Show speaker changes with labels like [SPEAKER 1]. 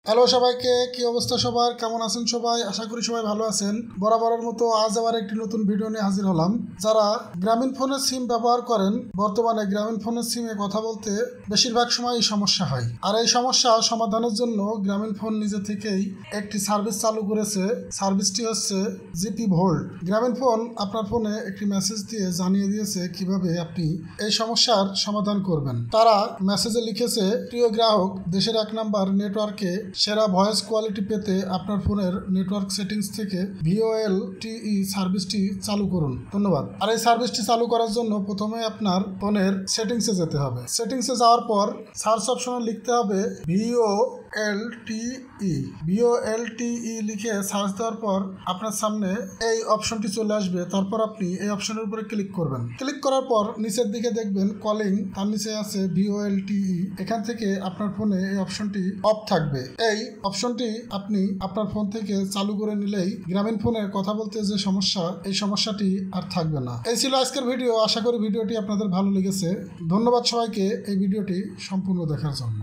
[SPEAKER 1] Hello সবাইকে, কি অবস্থা সবার? কেমন আছেন সবাই? আশা করি সবাই ভালো আছেন। বরাবরের মতো আজ আবার একটি নতুন ভিডিও নিয়ে হাজির হলাম। যারা গ্রামীণ ফোনের সিম ব্যবহার করেন, বর্তমানে গ্রামীণ ফোনের সিমে কথা বলতে বেশিরভাগ সময়ই সমস্যা হয়। আর এই সমস্যা সমাধানের জন্য গ্রামীণ ফোন নিজে থেকেই একটি সার্ভিস চালু করেছে। সার্ভিসটি হচ্ছে জিপি ভোল্ট। গ্রামীণ ফোন আপনার ফোনে একটি মেসেজ দিয়ে জানিয়ে দিয়েছে কিভাবে আপনি এই সমস্যার সমাধান করবেন। তারা মেসেজে লিখেছে, প্রিয় গ্রাহক, দেশের 1 নাম্বার নেটওয়ার্কে সেরা ভয়েস কোয়ালিটি পেতে আপনার ফোনের নেটওয়ার্ক সেটিংস থেকে VoLTE সার্ভিসটি চালু করুন। ধন্যবাদ। আর এই সার্ভিসটি চালু করার জন্য প্রথমে আপনার ফোনের সেটিংসে যেতে হবে। সেটিংসে যাওয়ার পর সার্চ অপশনে লিখতে হবে VoLTE লিখে সার্চ দেওয়ার পর আপনার সামনে এই অপশনটি চলে আসবে। তারপর আপনি এই অপশনের উপরে ক্লিক করবেন। ক্লিক করার পর নিচের দিকে দেখবেন কলিং, তার নিচে আছে VoLTE। এখান থেকে আপনার ফোনে এই অপশনটি অফ থাকবে। এই অপশনটি আপনি আপনার ফোন থেকে চালু করে নিলেই গ্রামীণ ফোনে কথা বলতে যে সমস্যা, এই সমস্যাটি আর থাকবে না। এই ছিল আজকের ভিডিও। আশা করি ভিডিওটি আপনাদের ভালো লেগেছে। ধন্যবাদ সবাইকে এই ভিডিওটি সম্পূর্ণ দেখার জন্য।